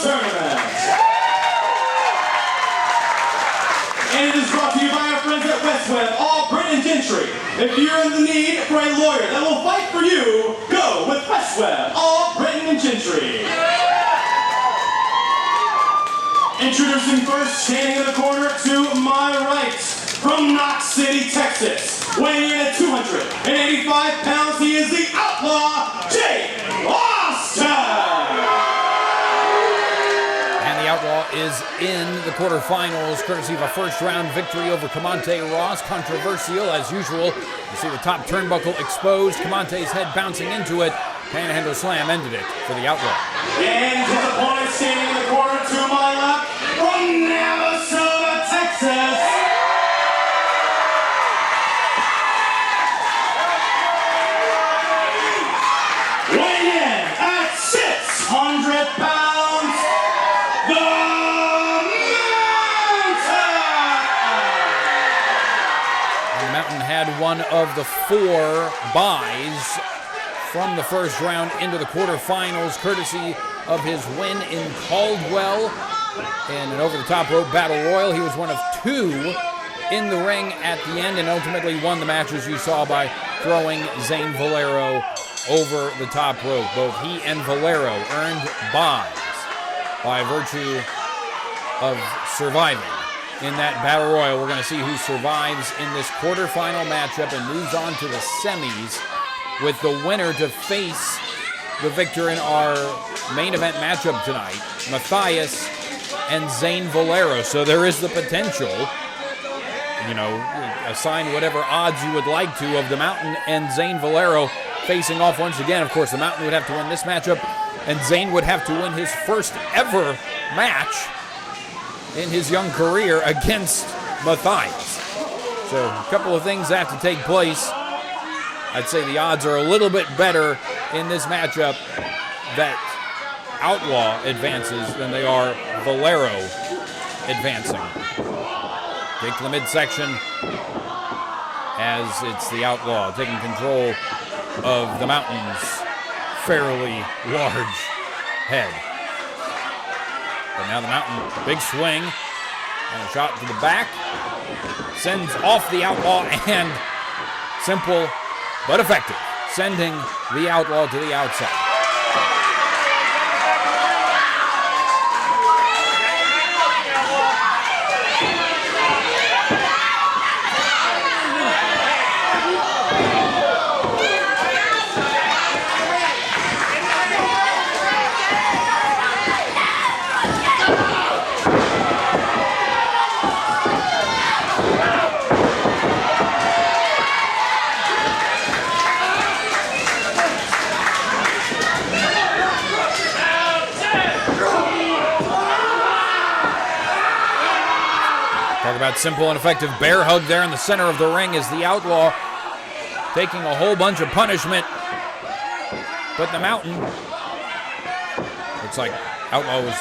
tournament. And it is brought to you by our friends at Westweb, all print and gentry. If you're in the need for a lawyer that will fight for you, go with Westweb, all print and gentry. Introducing first, standing in the corner to my right, from Knox City, Texas, weighing in at 285 pounds, he is the Outlaw, Jake Austin! And the Outlaw is in the quarterfinals, courtesy of a first-round victory over Camonte Ross. Controversial, as usual. You see the top turnbuckle exposed, Camonte's head bouncing into it. Panhandle slam ended it for the Outlaw. And his opponent standing in the corner to my left, from Navasota, Texas, weighing in at 600 pounds, the Mountain! And the Mountain had one of the 4 buys from the first round into the quarterfinals, courtesy of his win in Caldwell in an over-the-top rope battle royal. He was one of 2 in the ring at the end and ultimately won the match, as you saw, by throwing Zane Valero over the top rope. Both he and Valero earned buys by virtue of surviving in that battle royal. We're going to see who survives in this quarterfinal matchup and moves on to the semis, with the winner to face the victor in our main event matchup tonight, Matthias and Zane Valero. So there is the potential, assign whatever odds you would like to, of the Mountain and Zane Valero facing off once again. Of course, the Mountain would have to win this matchup, and Zane would have to win his first ever match in his young career against Matthias. So a couple of things have to take place. I'd say the odds are a little bit better in this matchup that Outlaw advances than they are Valero advancing. Kick to the midsection as it's the Outlaw taking control of the Mountain's fairly large head. But now the Mountain, big swing and a shot to the back, sends off the Outlaw, and simple but effective, sending the Outlaw to the outside. Talk about simple and effective bear hug there in the center of the ring as the Outlaw taking a whole bunch of punishment. But the Mountain, looks like Outlaw was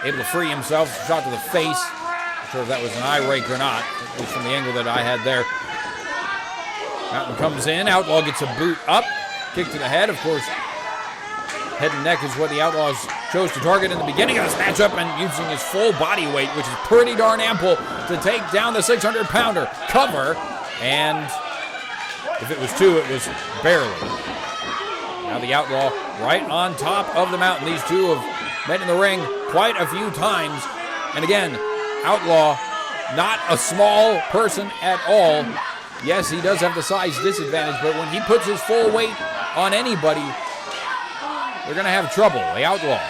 able to free himself. Shot to the face. Not sure if that was an eye rake or not, at least from the angle that I had there. Mountain comes in. Outlaw gets a boot up. Kick to the head. Of course, head and neck is what the Outlaws chose to target in the beginning of this matchup, and using his full body weight, which is pretty darn ample, to take down the 600-pounder. Cover, and if it was 2, it was barely. Now the Outlaw right on top of the Mountain. These two have met in the ring quite a few times. And again, Outlaw, not a small person at all. Yes, he does have the size disadvantage, but when he puts his full weight on anybody, they're going to have trouble. The Outlaw,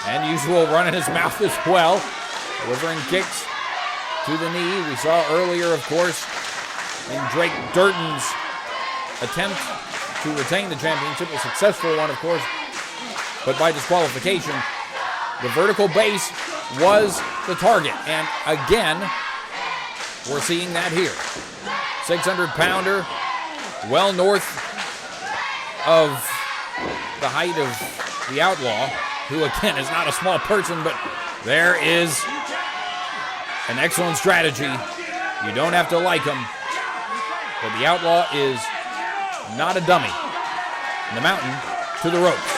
and usual, running his mouth as well, delivering kicks to the knee. We saw earlier, of course, in Drake Durden's attempt to retain the championship, a successful one, of course, but by disqualification. The vertical base was the target, and again, we're seeing that here. 600-pounder, well north of the height of the Outlaw, who again is not a small person, but there is an excellent strategy. You don't have to like him, but the Outlaw is not a dummy. And the Mountain to the ropes.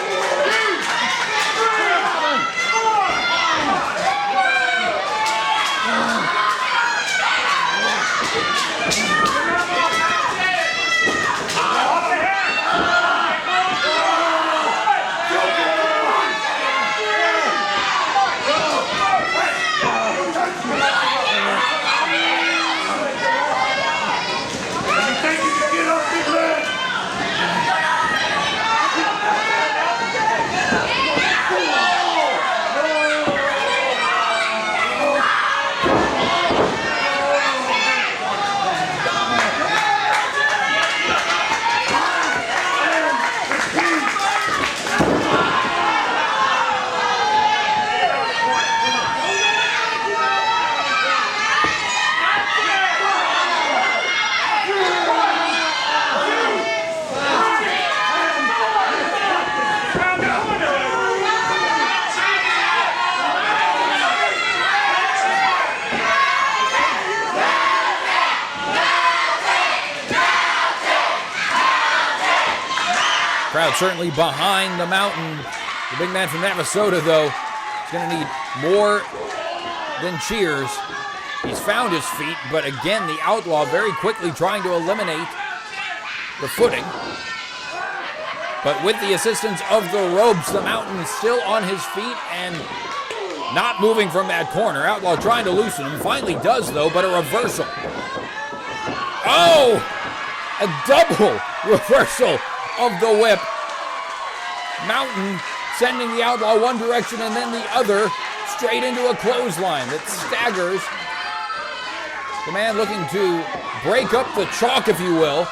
Crowd certainly behind the Mountain. The big man from Navasota, though, is going to need more than cheers. He's found his feet, but again, the Outlaw very quickly trying to eliminate the footing. But with the assistance of the ropes, the Mountain still on his feet and not moving from that corner. Outlaw trying to loosen him. Finally does, though, but a reversal. Oh! A double reversal of the whip. Mountain sending the Outlaw one direction and then the other, straight into a clothesline that staggers. The man looking to break up the chalk, if you will,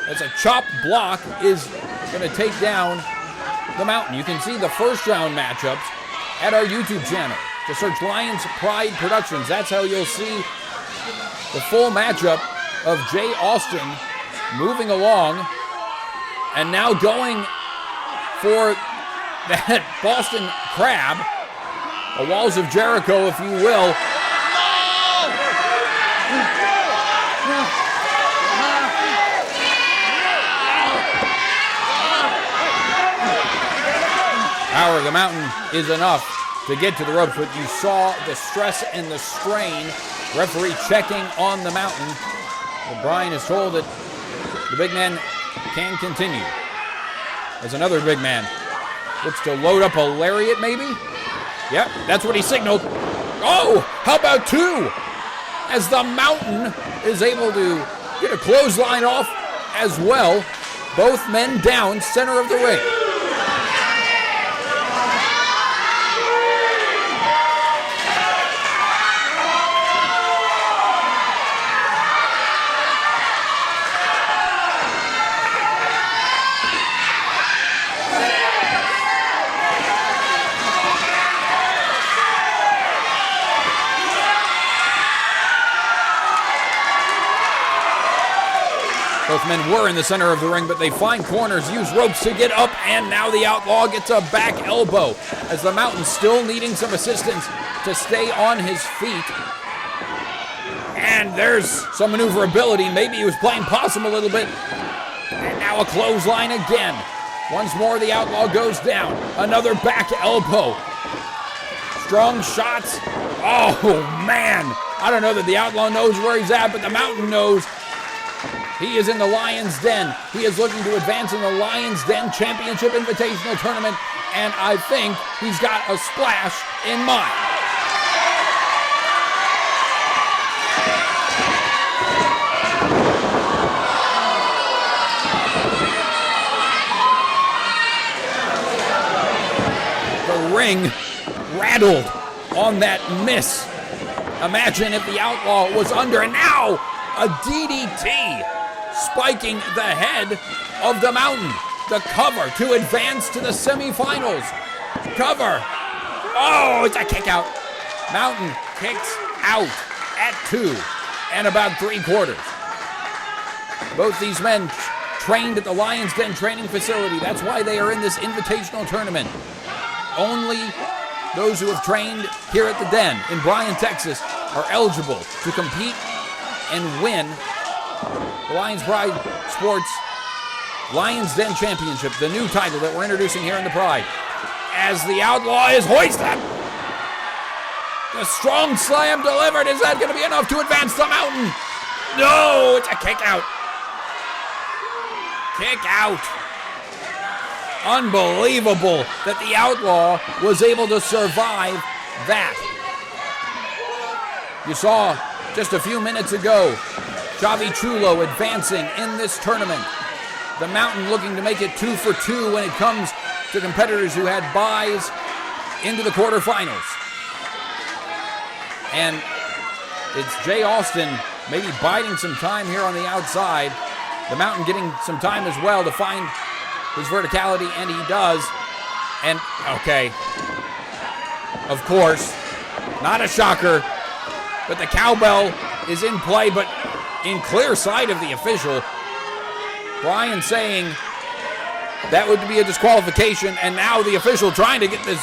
as a chop block is going to take down the Mountain. You can see the first round matchups at our YouTube channel. Just search Lions Pride Productions. That's how you'll see the full matchup of Jay Austin moving along and now going for that Boston Crab, a Walls of Jericho, if you will. Power of the Mountain is enough to get to the ropes, but you saw the stress and the strain. Referee checking on the Mountain. But Brian is told that the big man can continue. As another big man looks to load up a lariat, maybe? Yep, that's what he signaled. Oh, how about two? As the Mountain is able to get a clothesline off as well. Both men down, center of the ring. Both men were in the center of the ring, but they find corners, use ropes to get up, and now the Outlaw gets a back elbow as the Mountain still needing some assistance to stay on his feet. And there's some maneuverability. Maybe he was playing possum a little bit. And now a clothesline again. Once more, the Outlaw goes down. Another back elbow. Strong shots. Oh, man. I don't know that the Outlaw knows where he's at, but the Mountain knows. He is in the Lion's Den. He is looking to advance in the Lion's Den Championship Invitational Tournament, and I think he's got a splash in mind. The ring rattled on that miss. Imagine if the Outlaw was under, and now a DDT. Spiking the head of the Mountain. The cover to advance to the semifinals. Cover. Oh, it's a kick out. Mountain kicks out at 2 and about 3/4. Both these men trained at the Lion's Den training facility. That's why they are in this invitational tournament. Only those who have trained here at the Den in Bryan, Texas are eligible to compete and win the Lions Pride Sports Lions Den Championship, the new title that we're introducing here in the Pride. As the Outlaw is hoisted. The strong slam delivered. Is that going to be enough to advance the Mountain? No, it's a kick out. Kick out. Unbelievable that the Outlaw was able to survive that. You saw just a few minutes ago Javi Chulo advancing in this tournament. The Mountain looking to make it 2 for 2 when it comes to competitors who had buys into the quarterfinals. And it's Jay Austin maybe biding some time here on the outside. The Mountain getting some time as well to find his verticality, and he does. And, okay, of course, not a shocker, but the cowbell is in play, but in clear sight of the official. Brian saying that would be a disqualification, and now the official trying to get this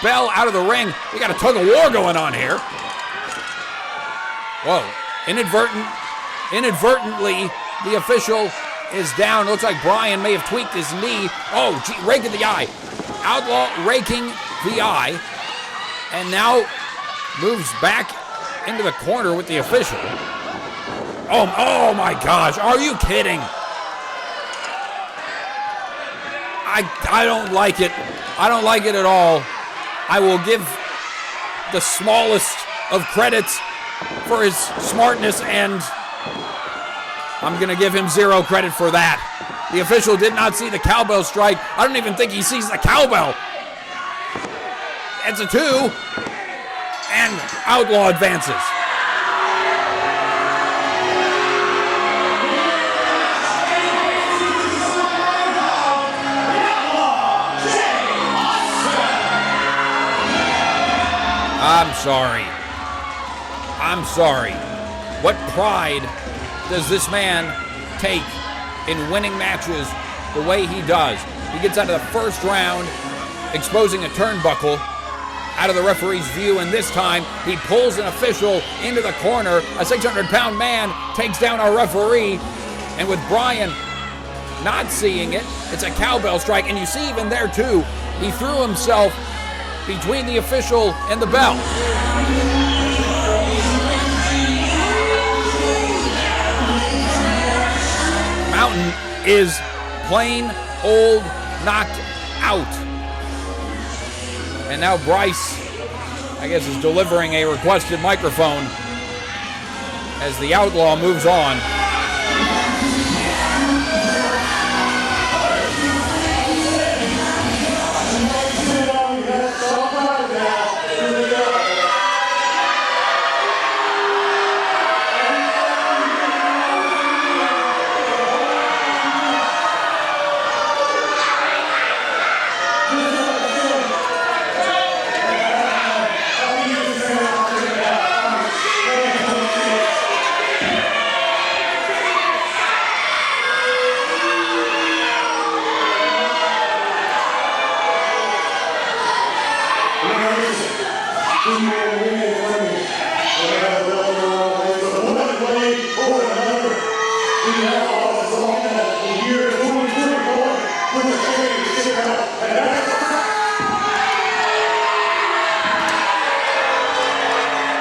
bell out of the ring. We got a tug of war going on here. Whoa, inadvertently, the official is down. Looks like Brian may have tweaked his knee. Oh, gee, rake in the eye. Outlaw raking the eye. And now moves back into the corner with the official. Oh my gosh, are you kidding? I don't like it. I don't like it at all. I will give the smallest of credits for his smartness, and I'm going to give him 0 credit for that. The official did not see the cowbell strike. I don't even think he sees the cowbell. It's a 2, and Outlaw advances. I'm sorry. What pride does this man take in winning matches the way he does? He gets out of the first round, exposing a turnbuckle out of the referee's view, and this time he pulls an official into the corner. A 600-pound man takes down our referee, and with Brian not seeing it, it's a cowbell strike, and you see even there too, he threw himself between the official and the bell. Mountain is plain old knocked out. And now Bryce, I guess, is delivering a requested microphone as the Outlaw moves on.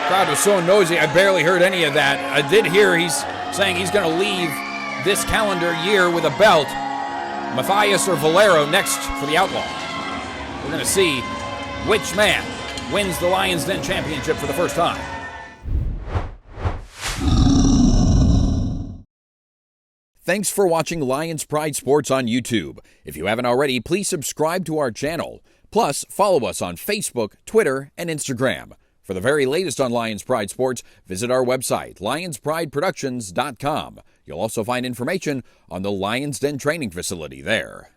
Crowd was so noisy, I barely heard any of that. I did hear he's saying he's going to leave this calendar year with a belt. Matthias or Valero next for the Outlaw. We're going to see which man wins the Lions Den Championship for the first time. Thanks for watching Lions Pride Sports on YouTube. If you haven't already, please subscribe to our channel. Plus, follow us on Facebook, Twitter, and Instagram. For the very latest on Lions Pride Sports, visit our website, lionsprideproductions.com. You'll also find information on the Lions Den training facility there.